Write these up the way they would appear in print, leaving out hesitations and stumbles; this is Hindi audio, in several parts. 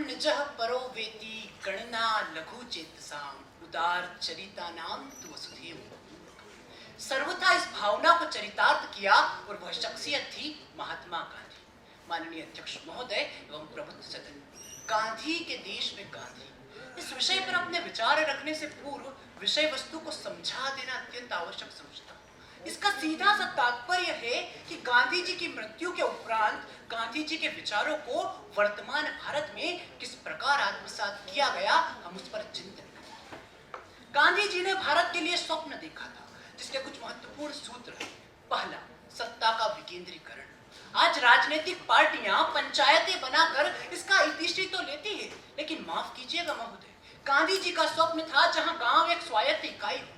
निजः परो वेति गणना लघु चेतसाम उदार चरिता नाम तु वसुधैव। सर्वथा इस भावना को चरितार्थ किया और वह शख्सियत थी महात्मा गांधी। माननीय अध्यक्ष महोदय एवं प्रबुद्ध सदन, गांधी के देश में गांधी, इस विषय पर अपने विचार रखने से पूर्व विषय वस्तु को समझा देना अत्यंत आवश्यक समझता हूँ। इसका सीधा सा तात्पर्य है कि गांधी जी की मृत्यु के उपरांत गांधी जी के विचारों को वर्तमान भारत में किस प्रकार आत्मसात किया गया, हम उस पर चिंतन करें। गांधी जी ने भारत के लिए स्वप्न देखा था जिसके कुछ महत्वपूर्ण सूत्र हैं। पहला, सत्ता का विकेंद्रीकरण। आज राजनीतिक पार्टियां पंचायतें बनाकर इसका इतिश्री तो लेती है, लेकिन माफ कीजिएगा महोदय, गांधी जी का स्वप्न था जहां गांव एक स्वायत्त इकाई हो।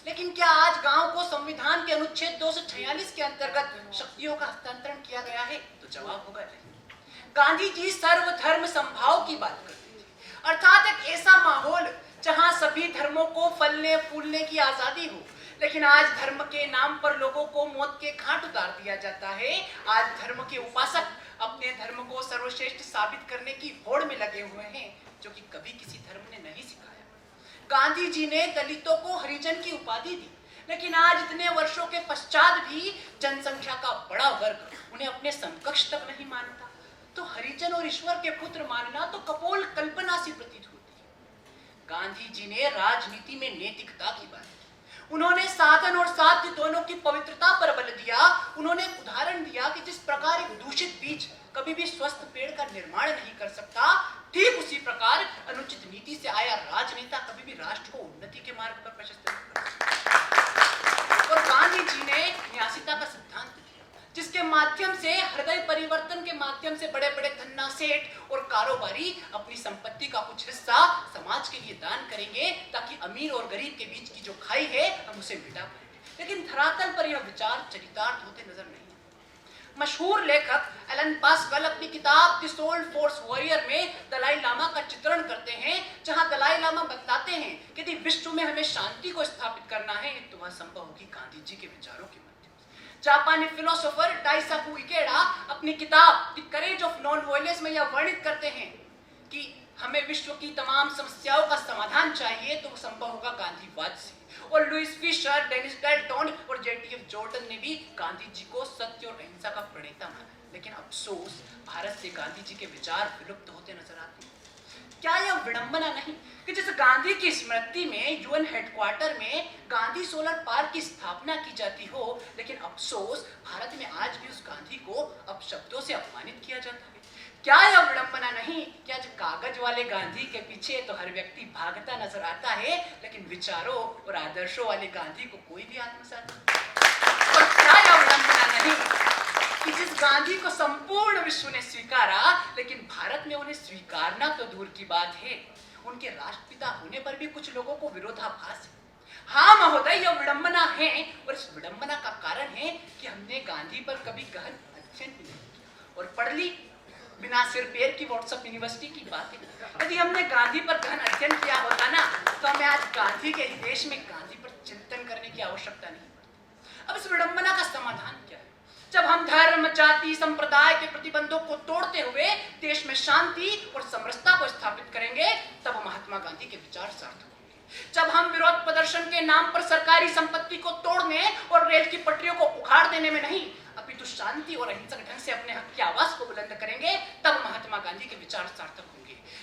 लेकिन क्या आज गांव को संविधान के अनुच्छेद 246 के अंतर्गत शक्तियों का हस्तांतरण किया गया है? तो जवाब होगा नहीं। गांधी जी सर्वधर्म समभाव की बात करते थे, अर्थात एक ऐसा माहौल जहां सभी धर्मों को फलने फूलने की आजादी हो। लेकिन आज धर्म के नाम पर लोगों को मौत के घाट उतार दिया जाता है। आज धर्म के उपासक अपने धर्म को सर्वश्रेष्ठ साबित करने की होड़ में लगे हुए हैं, जो कि कभी किसी धर्म ने नहीं सिखाया। गांधी जी ने दलितों को हरिजन की उपाधि दी, लेकिन आज इतने वर्षों के पश्चात भी जनसंख्या का बड़ा वर्ग उन्हें अपने समकक्ष तक नहीं मानता। तो हरिजन और ईश्वर के पुत्र मानना तो कपोल कल्पना सी प्रतीत होती है। गांधी जी ने राजनीति में नैतिकता की बात की। उन्होंने साधन और साध्य दोनों की पवित्रता पर बल दिया। उन्होंने एक उदाहरण दिया कि जिस प्रकार एक दूषित बीज कभी भी स्वस्थ पेड़ का निर्माण नहीं कर सकता, ठीक उसी प्रकार अनुचित नीति से आया राजनेता कभी भी राष्ट्र को उन्नति के मार्ग पर प्रशस्त नहीं कर सकता। और गांधी जी ने न्यासिता का सिद्धांत दिया, जिसके माध्यम से हृदय परिवर्तन के माध्यम से बड़े बड़े धन्ना सेठ और कारोबारी अपनी संपत्ति का कुछ हिस्सा समाज के लिए दान करेंगे, ताकि अमीर और गरीब के बीच की जो खाई है हम उसे मिटा पाएंगे। लेकिन धरातल पर यह विचार चरितार्थ होते नजर नहीं। मशहूर लेखक एलन पास्कल अपनी किताब द सोल फोर्स वॉरियर में दलाई लामा का चित्रण करते हैं, जहां दलाई लामा बतलाते हैं कि यदि विश्व में हमें शांति को स्थापित करना है तो वह संभव होगी गांधी जी के विचारों के माध्यम से। जापानी फिलोसोफर डाइसाकु इकेडा अपनी किताब the courage of non violence में यह वर्णित करते हैं कि हमें विश्व की तमाम समस्याओं का समाधान चाहिए तो संभव होगा गांधीवाद से। और लुइस फिशर, डेनिस गैल्टन और जेटीएफ जॉर्डन ने भी गांधी जी को सत्य और अहिंसा का प्रणेता माना। लेकिन अफसोस, भारत से गांधी जी के विचार विलुप्त होते नजर आते हैं। क्या यह विडंबना नहीं कि जिस गांधी की स्मृति में यूएन हेडक्वार्टर में गांधी सोलर पार्क की स्थापना की जाती हो, लेकिन अफसोस भारत में आज भी उस गांधी को अपशब्दों से अपमानित किया जाता है। क्या यह विडंबना नहीं कि आज कागज वाले गांधी के पीछे तो हर व्यक्ति भागता नजर आता है, लेकिन विचारों और आदर्शों वाले गांधी को कोई भी आत्मसात नहीं। और क्या यह विडंबना नहीं कि जिस गांधी को संपूर्ण विश्व ने स्वीकारा, लेकिन भारत में उन्हें स्वीकारना तो दूर की बात है, उनके राष्ट्रपिता होने पर भी कुछ लोगों को विरोधाभास है। हाँ महोदय, यह विडंबना है, और इस विडंबना का कारण है कि हमने गांधी पर कभी गहन अध्ययन नहीं किया और पढ़ ली बिना सिर पैर की व्हाट्सएप यूनिवर्सिटी की बातें। यदि हमने गांधी पर गहन अध्ययन किया होता ना, तो हमें आज गांधी के ही देश में गांधी पर चिंतन करने की आवश्यकता नहीं पड़ती। अब इस विडंबना का समाधान क्या है? जब हम धर्म, जाति, संप्रदाय के प्रतिबंधों को तोड़ते हुए देश में शांति और समरसता को स्थापित करेंगे, तब महात्मा गांधी के विचार सार्थक होंगे। जब हम विरोध प्रदर्शन के नाम पर सरकारी संपत्ति को तोड़ने और रेल की पटरियों को उखाड़ देने में नहीं, अपितु शांति और अहिंसक ढंग से अपने हक की आवाज को बुलंद करेंगे, तब महात्मा गांधी के विचार सार्थक होंगे।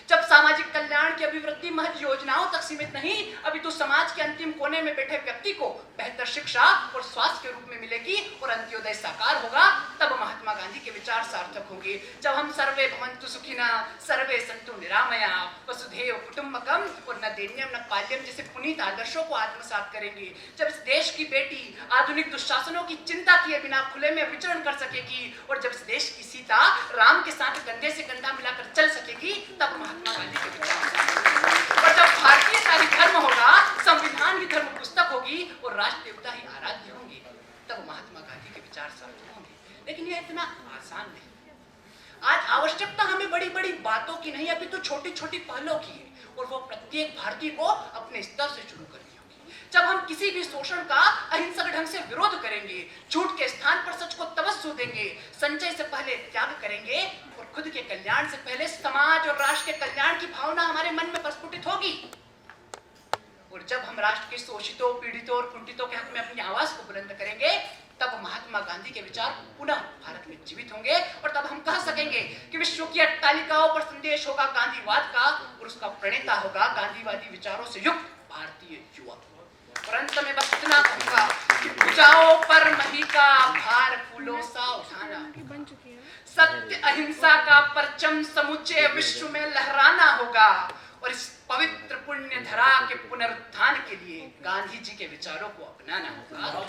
जब सामाजिक कल्याण की अभिवृद्धि महज योजनाओं तक सीमित नहीं, अपितु समाज के अंतिम कोने में बैठे व्यक्ति को बेहतर शिक्षा और स्वास्थ्य के रूप में मिलेगी और अंत्योदय साकार होगा, तब महात्मा गांधी के विचार सार्थक होंगे। जब हम सर्वे भवन्तु सुखिनः, सर्वे सन्तु निरामया, वसुधैव कुटुम्बकम और न दैन्यम न पाल्यम जैसे पुनीत आदर्शों को आत्मसात करेंगे, जब इस देश की बेटी आधुनिक दुशासनों की चिंता किए बिना खुले में विचरण कर सकेगी, और जब इस देश की सीता राम के साथ कंधे से कंधा मिलाकर चल सकेगी, तब महात्मा गांधी के विचार। और जब भारतीयता ही धर्म होगा, संविधान ही धर्म पुस्तक होगी और राष्ट्रीयता ही आराध्य होंगे, तब महात्मा गांधी के विचार सार्थक होंगे। लेकिन यह इतना आसान नहीं। आज आवश्यकता हमें बड़ी बड़ी बातों की नहीं, अभी तो छोटी छोटी पहलों की है, और वो प्रत्येक भारतीय को अपने स्तर से शुरू करनी होगी। जब हम किसी भी शोषण का अहिंसक ढंग से विरोध करेंगे, झूठ के स्थान पर सच को तवज्जो देंगे, संचय से पहले त्याग करेंगे और खुद के कल्याण से पहले समाज और राष्ट्र के कल्याण की भावना हमारे मन में प्रस्फुटित होगी। और जब हम राष्ट्र के शोषितों, पीड़ितों और कुंठितों के हक में अपनी आवाज को बुलंद करेंगे, तब महात्मा गांधी के विचार पुनः भारत में जीवित होंगे और तब हम कह सकेंगे कि विश्व की अट्टालिकाओं पर संदेश होगा गांधीवाद का और उसका प्रणेता होगा गांधीवादी विचारों से युक्त भारतीय युवा। और अंत में बस इतना कहूंगा कि भुजाओं पर मही का भार फूलों सा उठाना, सत्य अहिंसा का परचम समूचे विश्व में लहराना होगा और इस पवित्र पुण्य धरा के पुनरुत्थान के लिए गांधी जी के विचारों को अपनाना होगा।